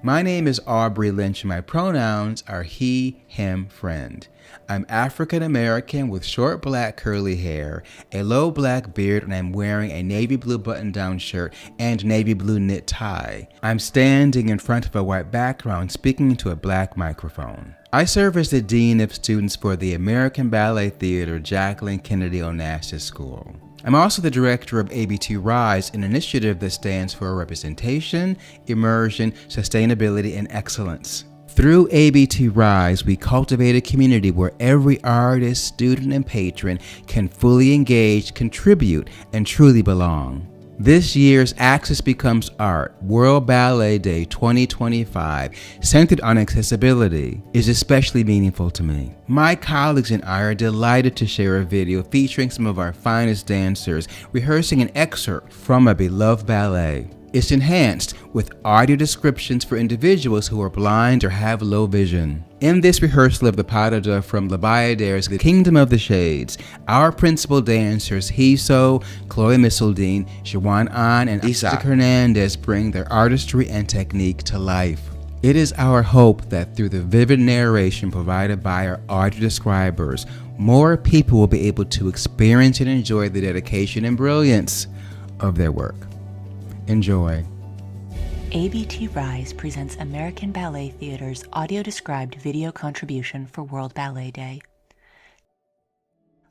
My name is Aubrey Lynch and my pronouns are he, him, friend. I'm African American with short black curly hair, a low black beard, and I'm wearing a navy blue button-down shirt and navy blue knit tie. I'm standing in front of a white background speaking into a black microphone. I serve as the Dean of Students for the American Ballet Theater Jacqueline Kennedy Onassis School. I'm also the director of ABT Rise, an initiative that stands for Representation, Immersion, Sustainability, and Excellence. Through ABT Rise, we cultivate a community where every artist, student, and patron can fully engage, contribute, and truly belong. This year's Access Becomes Art World Ballet Day 2025, centered on accessibility, is especially meaningful to me. My colleagues and I are delighted to share a video featuring some of our finest dancers rehearsing an excerpt from a beloved ballet. It's enhanced with audio descriptions for individuals who are blind or have low vision. In this rehearsal of the pas de deux from La Bayadere's The Kingdom of the Shades, our principal dancers Hiso, Chloe Missildine, Juan An, and Isaac Hernandez bring their artistry and technique to life. It is our hope that through the vivid narration provided by our audio describers, more people will be able to experience and enjoy the dedication and brilliance of their work. Enjoy. ABT Rise presents American Ballet Theater's audio-described video contribution for World Ballet Day.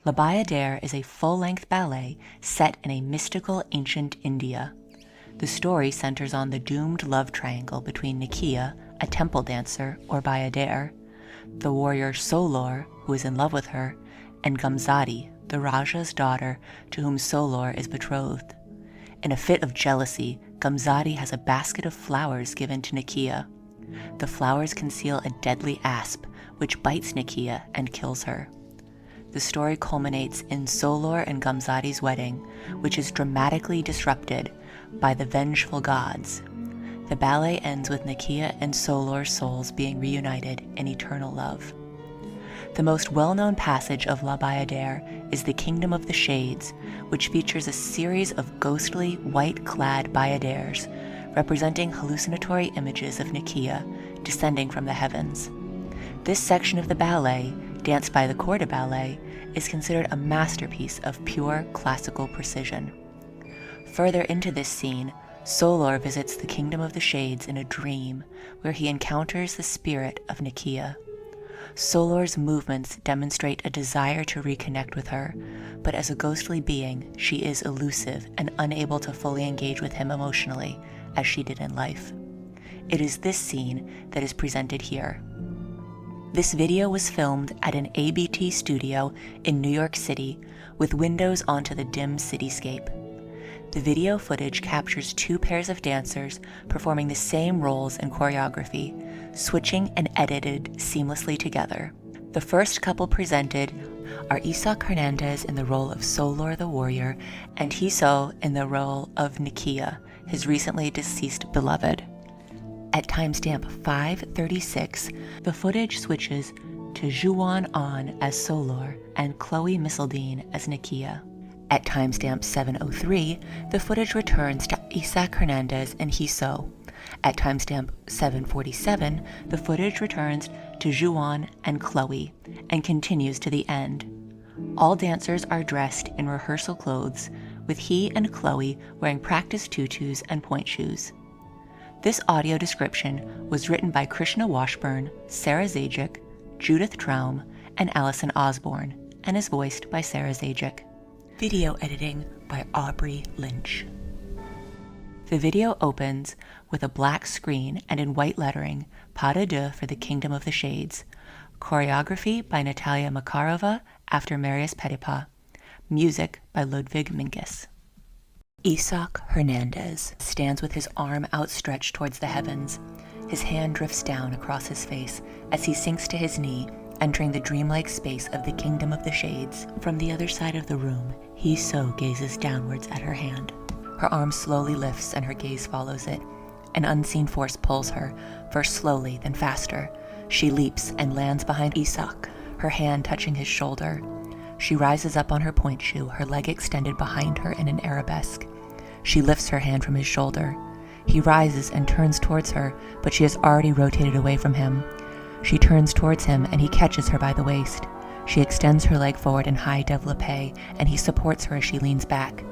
La Bayadere is a full-length ballet set in a mystical ancient India. The story centers on the doomed love triangle between Nikia, a temple dancer, or Bayadere, the warrior Solor, who is in love with her, and Gamzati, the Raja's daughter to whom Solor is betrothed. In a fit of jealousy, Gamzati has a basket of flowers given to Nikia. The flowers conceal a deadly asp, which bites Nikia and kills her. The story culminates in Solor and Gamzati's wedding, which is dramatically disrupted by the vengeful gods. The ballet ends with Nikia and Solor's souls being reunited in eternal love. The most well-known passage of La Bayadere is The Kingdom of the Shades, which features a series of ghostly, white-clad bayaderes, representing hallucinatory images of Nikia descending from the heavens. This section of the ballet, danced by the corps de ballet, is considered a masterpiece of pure classical precision. Further into this scene, Solor visits the Kingdom of the Shades in a dream, where he encounters the spirit of Nikia. Solor's movements demonstrate a desire to reconnect with her, but as a ghostly being, she is elusive and unable to fully engage with him emotionally, as she did in life. It is this scene that is presented here. This video was filmed at an ABT studio in New York City, with windows onto the dim cityscape. The video footage captures two pairs of dancers performing the same roles and choreography, switching and edited seamlessly together. The first couple presented are Isaac Hernandez in the role of Solor the warrior and Hiso in the role of Nikia, his recently deceased beloved. At timestamp 5:36, the footage switches to Juan An as Solor and Chloe Missildine as Nikia. At timestamp 7:03, the footage returns to Isaac Hernandez and Hiso. At timestamp 7:47, the footage returns to Juan and Chloe and continues to the end. All dancers are dressed in rehearsal clothes, with he and Chloe wearing practice tutus and point shoes. This audio description was written by Krishna Washburn, Sarah Zajic, Judith Traum, and Allison Osborne, and is voiced by Sarah Zajic. Video editing by Aubrey Lynch. The video opens with a black screen and in white lettering, Pas de deux for the Kingdom of the Shades. Choreography by Natalia Makarova after Marius Petipa. Music by Ludwig Minkus. Isaac Hernandez stands with his arm outstretched towards the heavens. His hand drifts down across his face as he sinks to his knee, entering the dreamlike space of the Kingdom of the Shades. From the other side of the room, Hiso gazes downwards at her hand. Her arm slowly lifts and her gaze follows it. An unseen force pulls her, first slowly, then faster. She leaps and lands behind Isaac, her hand touching his shoulder. She rises up on her point shoe, her leg extended behind her in an arabesque. She lifts her hand from his shoulder. He rises and turns towards her, but she has already rotated away from him. She turns towards him and he catches her by the waist. She extends her leg forward in high développé, and he supports her as she leans back.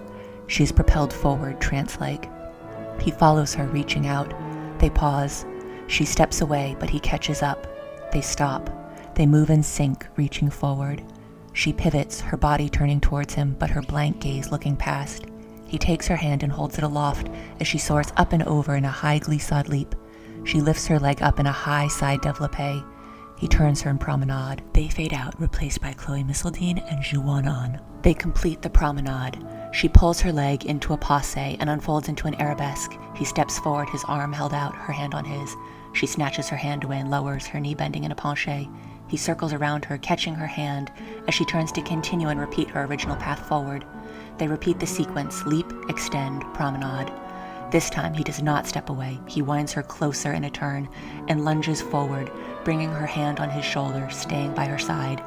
She is propelled forward, trance-like. He follows her, reaching out. They pause. She steps away, but he catches up. They stop. They move in sync, reaching forward. She pivots, her body turning towards him, but her blank gaze looking past. He takes her hand and holds it aloft as she soars up and over in a high glissade leap. She lifts her leg up in a high side développé. He turns her in promenade. They fade out, replaced by Chloe Missildine and Juan On. They complete the promenade. She pulls her leg into a passe and unfolds into an arabesque. He steps forward, his arm held out, her hand on his. She snatches her hand away and lowers, her knee bending in a penché. He circles around her, catching her hand, as she turns to continue and repeat her original path forward. They repeat the sequence, leap, extend, promenade. This time he does not step away. He winds her closer in a turn and lunges forward, bringing her hand on his shoulder, staying by her side.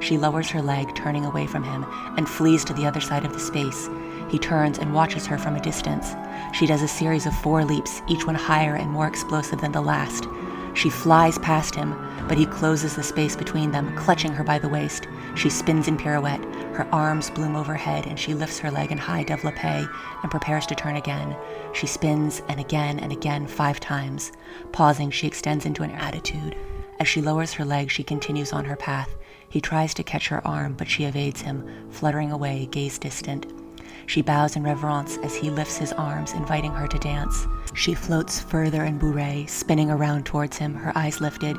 She lowers her leg, turning away from him, and flees to the other side of the space. He turns and watches her from a distance. She does a series of 4 leaps, each one higher and more explosive than the last. She flies past him, but he closes the space between them, clutching her by the waist. She spins in pirouette. Her arms bloom overhead, and she lifts her leg in high développé and prepares to turn again. She spins and again 5 times. Pausing, she extends into an attitude. As she lowers her leg, she continues on her path. He tries to catch her arm, but she evades him, fluttering away, gaze distant. She bows in reverence as he lifts his arms, inviting her to dance. She floats further in bourrée, spinning around towards him, her eyes lifted.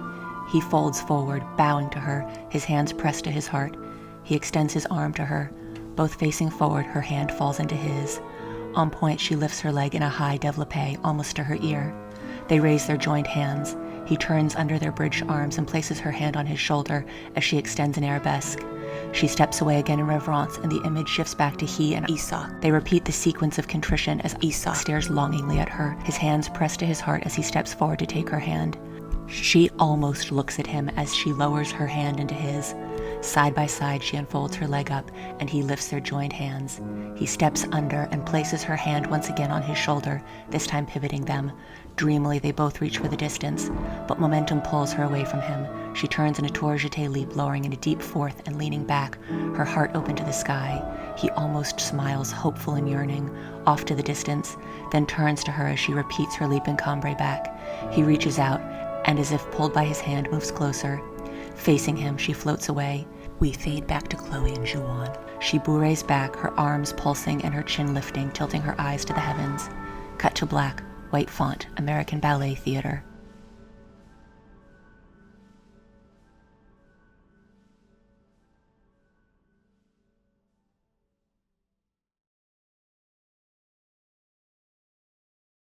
He folds forward, bowing to her, his hands pressed to his heart. He extends his arm to her. Both facing forward, her hand falls into his. On point, she lifts her leg in a high développé, almost to her ear. They raise their joined hands. He turns under their bridged arms and places her hand on his shoulder as she extends an arabesque. She steps away again in reverence, and the image shifts back to he and Isa. They repeat the sequence of contrition as Isa stares longingly at her, his hands pressed to his heart as he steps forward to take her hand. She almost looks at him as she lowers her hand into his. Side by side, she unfolds her leg up, and he lifts their joined hands. He steps under and places her hand once again on his shoulder, this time pivoting them. Dreamily, they both reach for the distance, but momentum pulls her away from him. She turns in a tour jeté leap, lowering in a deep fourth and leaning back, her heart open to the sky. He almost smiles, hopeful and yearning, off to the distance, then turns to her as she repeats her leap in cambre back. He reaches out, and as if pulled by his hand, moves closer. Facing him, she floats away. We fade back to Chloe and Juan. She bourrées back, her arms pulsing and her chin lifting, tilting her eyes to the heavens. Cut to black, white font, American Ballet Theater.